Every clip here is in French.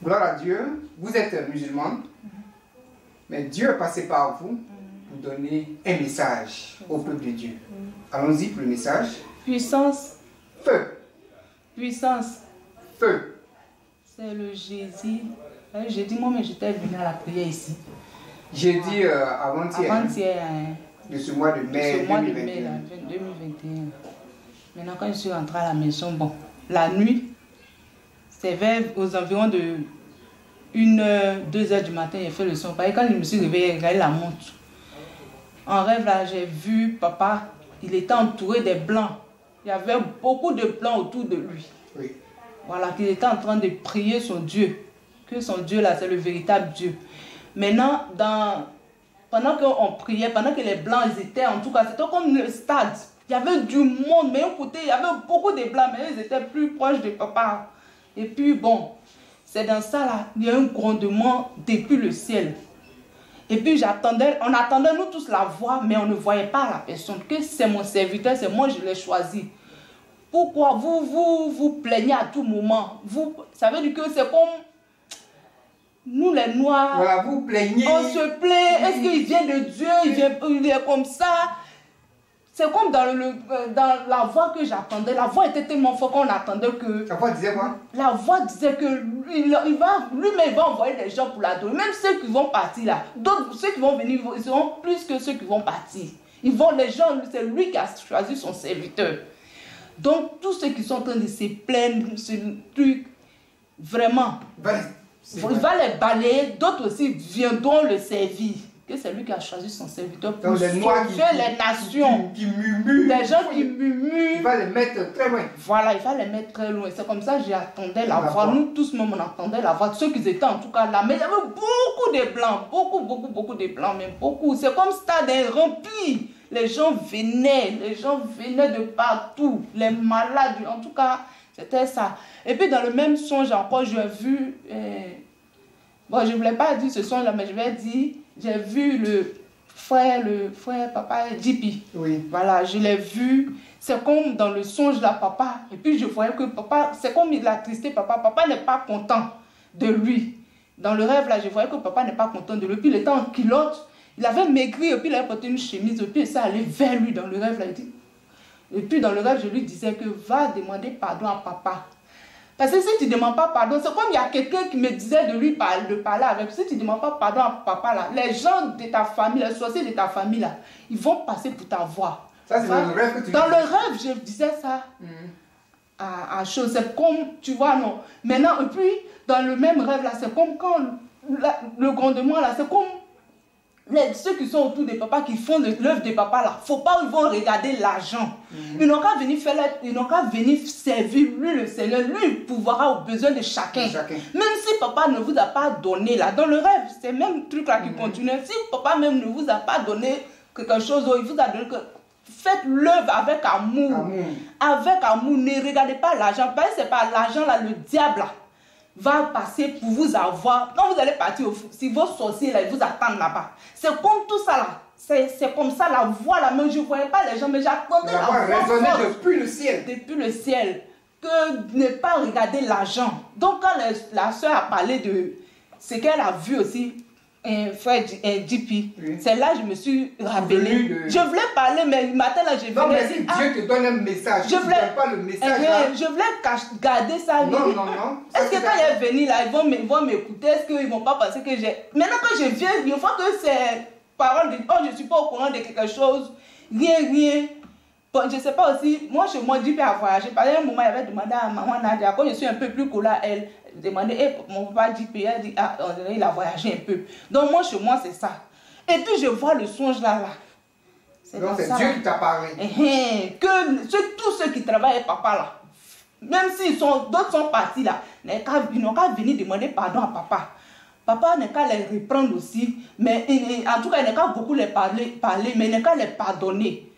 Gloire à Dieu, vous êtes musulmane, mais Dieu est passé par vous pour donner un message au peuple de Dieu. Allons-y pour le message. Puissance. Feu. Puissance. Feu. C'est le Jésus. J'ai dit, moi, mais j'étais venu à la prière ici. J'ai dit avant-hier. Avant-hier. De ce mois de mai, de ce mois 2021. de mai là, 2021. Maintenant, quand je suis rentrée à la maison, bon, la nuit, c'est vers aux environs de 1h, 2h du matin, j'ai fait le son. Parce que quand je me suis réveillée, j'ai regardé la montre. En rêve, là, j'ai vu papa, il était entouré des blancs. Il y avait beaucoup de blancs autour de lui. Oui. Voilà, qu'il était en train de prier son Dieu. Que son Dieu, là, c'est le véritable Dieu. Maintenant, pendant qu'on priait, pendant que les blancs ils étaient, en tout cas, c'était comme le stade. Il y avait du monde, mais d'un côté, il y avait beaucoup de blancs, mais ils étaient plus proches de papa. Et puis, bon, c'est dans ça, là, il y a un grondement depuis le ciel. Et puis, on attendait nous tous la voir, mais on ne voyait pas la personne. Que c'est mon serviteur, c'est moi, je l'ai choisi. Pourquoi vous plaignez à tout moment? Ça veut dire que c'est comme nous les Noirs. Voilà, vous plaignez. On se plaint. Est-ce qu'il vient de Dieu? Il est comme ça. C'est comme dans la voix que j'attendais. La voix était tellement forte qu'on attendait que... La voix disait quoi? La voix disait que lui-même il va envoyer des gens pour l'adorer. Même ceux qui vont partir là. D'autres, ceux qui vont venir, ils seront plus que ceux qui vont partir. Les gens, c'est lui qui a choisi son serviteur. Donc, tous ceux qui sont en train de se plaindre, ce truc, vraiment, il va les balayer. D'autres aussi viendront le servir. Que c'est lui qui a choisi son serviteur pour sauver les nations. Qui murmurent. Les gens qui murmurent. Il va les mettre très loin. Voilà, il va les mettre très loin. C'est comme ça que j'attendais la voix. Nous tous même on entendait la voix. Ceux qui étaient en tout cas là. Mais il y avait beaucoup de blancs. Beaucoup de blancs. Même beaucoup. C'est comme stade rempli. Les gens venaient de partout. Les malades, en tout cas, c'était ça. Et puis dans le même songe encore, j'ai vu... bon, je ne voulais pas dire ce songe-là, mais je vais dire... J'ai vu le frère papa JP. Oui. Voilà, je l'ai vu. C'est comme dans le songe là, papa. Et puis je voyais que papa, c'est comme il a tristé papa. Papa n'est pas content de lui. Dans le rêve là, je voyais que papa n'est pas content de lui. Puis il était en culotte. Il avait maigri et puis il avait porté une chemise. Et puis ça allait vers lui dans le rêve là. Il dit. Et puis dans le rêve, je lui disais que va demander pardon à papa. Parce que si tu ne demandes pas pardon, c'est comme il y a quelqu'un qui me disait de parler avec. Si tu ne demandes pas pardon à papa là, les gens de ta famille, les sorciers de ta famille là, ils vont passer pour ta voix. Ça c'est dans le rêve que tu Dans le rêve, je disais ça à chose. C'est comme, tu vois, non. Maintenant, et puis, dans le même rêve là, c'est comme quand le grondement là, c'est comme ceux qui sont autour de papa, qui font l'œuvre de papa là, faut pas ils vont regarder l'argent. Ils n'ont qu'à venir faire ils n'ont qu'à venir servir lui le Seigneur. Lui il pourvoira aux besoins de chacun. Même si papa ne vous a pas donné là, dans le rêve, c'est même truc là qui continue. Si papa même ne vous a pas donné quelque chose, il vous a donné que faites l'œuvre avec amour. Avec amour, ne regardez pas l'argent. Parce que c'est pas l'argent là, le diable là va passer pour vous avoir. Quand vous allez partir, si vos sorciers là, ils vous attendent là-bas. C'est comme tout ça là. C'est comme ça la voix là. Mais je ne voyais pas les gens, mais j'attendais la voix résonnait depuis le ciel. Depuis le ciel. Que ne pas regarder l'argent. Donc quand la soeur a parlé de ce qu'elle a vu aussi, frère JP, c'est là que je me suis rappelé. Je voulais parler, mais le matin là, je non, venais mais si Dieu te donne un message, je voulais pas le message là. Je voulais garder ça. Non. Est-ce que quand il est venu là, ils vont m'écouter? Est-ce qu'ils ne vont pas penser que j'ai... Maintenant quand je viens, une fois que c'est parole de... Oh, je ne suis pas au courant de quelque chose. Rien. Bon, je ne sais pas aussi. Moi, chez moi, JP a voyagé. Par exemple, un moment, il avait demandé à maman Nadia, quand je suis un peu plus cool à elle, demandé, mon papa JP, elle dit, ah, il a voyagé un peu. Donc moi, chez moi, c'est ça. Et puis, je vois le songe là. Donc c'est Dieu qui t'a parlé. Que tous ceux qui travaillent avec papa là, même si d'autres sont partis là, ils n'ont qu'à venir demander pardon à papa. Papa n'est qu'à les reprendre aussi, mais en tout cas, il n'est qu'à beaucoup les parler, mais il n'est qu'à les pardonner.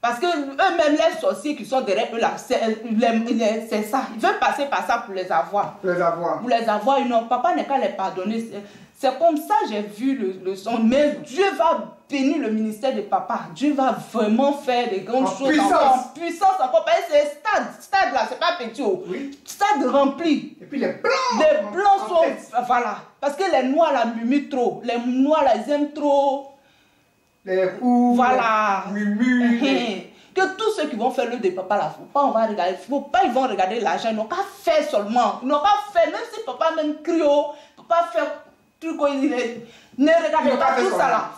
Parce que eux-mêmes, les sorciers qui sont derrière eux là, c'est ça. Ils veulent passer par ça pour les avoir. Pour les avoir. Pour les avoir, non, papa n'est qu'à les pardonner. C'est comme ça que j'ai vu le son. Mais Dieu va bénir le ministère de papa. Dieu va vraiment faire des grandes choses en puissance encore. Parce que c'est stade là, c'est pas petit. Oui. Stade rempli. Et puis les blancs. Les blancs sont. Voilà. Parce que les noirs là murmurent trop. Les noirs là, ils aiment trop. Les coups. Voilà. Murmures. Que tous ceux qui vont faire le de papa là, faut pas, on va regarder, faut pas, ils vont regarder l'argent, ils n'ont qu'à faire seulement. Ils n'ont qu'à faire, même si papa même crie, papa faire truc, ne regardez pas tout ça là.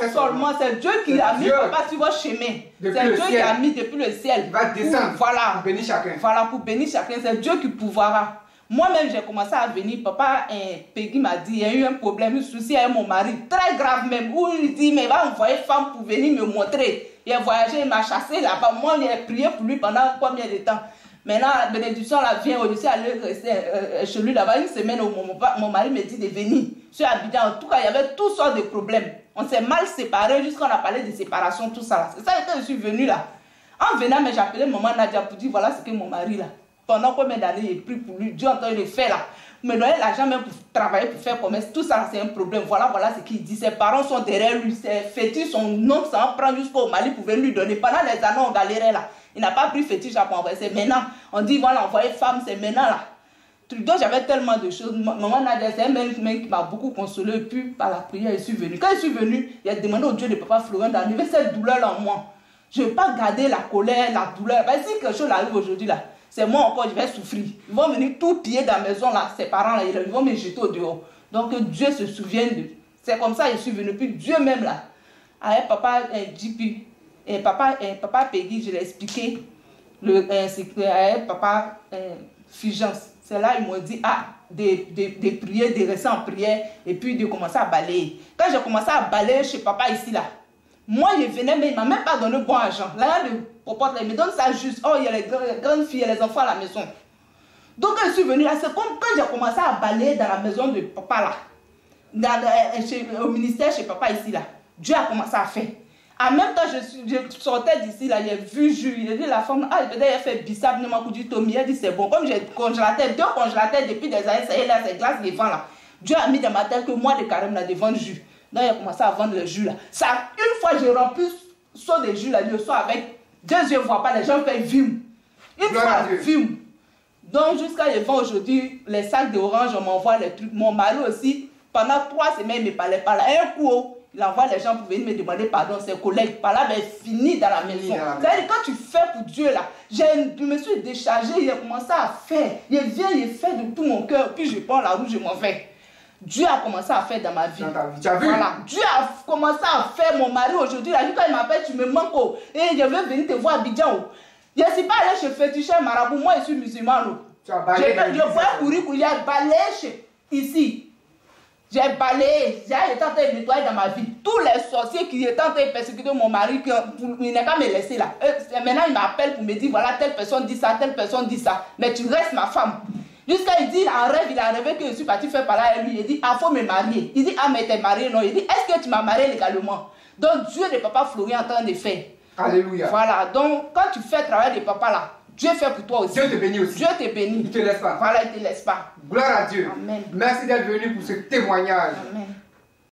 Faites seulement, c'est Dieu qui a mis papa sur votre chemin. C'est Dieu qui a mis depuis le ciel. Il va descendre. Voilà. Pour bénir chacun. Voilà, pour bénir chacun, c'est Dieu qui pourvoira. Moi-même, j'ai commencé à venir. Papa, Peggy m'a dit, il y a eu un problème, un souci avec mon mari, très grave même, où il dit, mais il va envoyer femme pour venir me montrer. Il a voyagé, il m'a chassé là-bas. Moi, j'ai prié pour lui pendant combien de temps? Maintenant, la bénédiction là vient, je suis allé rester chez lui là-bas une semaine où mon mari me dit de venir. Je suis habité. En tout cas, il y avait toutes sortes de problèmes. On s'est mal séparés, jusqu'à on a parlé de séparation, tout ça là. C'est ça que je suis venue là. En venant, mais j'appelais maman Nadia pour dire, voilà ce que mon mari là. Pendant combien d'années j'ai pris pour lui, Dieu entend le faire là. Me donner l'argent même pour travailler, pour faire commerce, tout ça c'est un problème. Voilà ce qu'il dit. Ses parents sont derrière lui, ses fétiches, son nom, ça en prend jusqu'au Mali pour venir lui donner. Pendant les années, on galérait là. Il n'a pas pris fétiche à envoyer. C'est maintenant. On dit, voilà, envoyer femme, c'est maintenant là. Donc j'avais tellement de choses. Maman Nadia, c'est un mec qui m'a beaucoup consolé. Et puis par la prière, je suis venue. Quand je suis venue, il a demandé au Dieu de papa Florent d'enlever cette douleur là en moi. Je ne vais pas garder la colère, la douleur. Ben, si quelque chose arrive aujourd'hui là, c'est moi encore, je vais souffrir. Ils vont venir tout piller dans la maison là, ses parents là, ils vont me jeter au dehors. Donc Dieu se souvient de. C'est comme ça que je suis venue. Puis Dieu même là, avec papa JP, et papa Peggy, je l'ai expliqué, avec papa Figence. C'est là ils m'ont dit, de prier, de rester en prière, et puis de commencer à balayer. Quand j'ai commencé à balayer chez papa ici là, moi, je venais, mais il ne m'a même pas donné bon argent. Là, le popote, il me donne ça juste. Oh, il y a les grandes filles, il y a les enfants à la maison. Donc, quand je suis venue là, c'est comme quand j'ai commencé à balayer dans la maison de papa là, au ministère chez papa ici là. Dieu a commencé à faire. En même temps, je sortais d'ici là, j'ai vu Jules, il a dit la femme, peut-être elle fait bissap, ne m'a dit Tommy, elle dit c'est bon. Comme j'ai congélateur, 2 congélateurs depuis des années, ça y est là, c'est glace devant là. Dieu a mis dans ma tête que moi de carême là, devant Jules. Donc, il a commencé à vendre le jus là. Ça, une fois, j'ai rempli saut de jus là, le soir avec 2 yeux, ne voient pas, les gens font vim. Une fois, vim. Donc, jusqu'à ce que aujourd'hui, les sacs d'orange, on m'envoie les trucs. Mon mari aussi, pendant 3 semaines, il ne me parlait pas là. Un coup, il envoie les gens pour venir me demander pardon, ses collègues. Par là, ben, fini dans la maison. C'est-à-dire, quand tu fais pour Dieu là, je me suis déchargée, il a commencé à faire. Il vient, il fait de tout mon cœur, puis je prends la route, je m'en vais. Dieu a commencé à faire dans ma vie. Tu as vu? Voilà. Dieu a commencé à faire mon mari aujourd'hui. Quand il m'appelle, tu me manques. Et je veux venir te voir à Abidjan. Je ne suis pas allé chez Féticheur Marabout. Moi, je suis musulman. Tu as balayé. Je voyais courir, j'ai balayé ici. J'ai balayé. J'ai été en train de nettoyer dans ma vie. Tous les sorciers qui étaient en train de persécuter mon mari, il n'a qu'à me laisser là. Maintenant, il m'appelle pour me dire voilà, telle personne dit ça, telle personne dit ça. Mais tu restes ma femme. Jusqu'à il dit, en rêve, il a rêvé que je suis parti faire par là et lui. Il dit, faut me marier. Il dit, mais t'es marié, non. Il dit, est-ce que tu m'as marié légalement? Donc, Dieu de papa Florian est en train de faire. Alléluia. Voilà. Donc, quand tu fais le travail de papa là, Dieu fait pour toi aussi. Dieu te bénit aussi. Dieu te bénit. Il ne te laisse pas. Voilà, il ne te laisse pas. Gloire à Dieu. Amen. Merci d'être venu pour ce témoignage. Amen.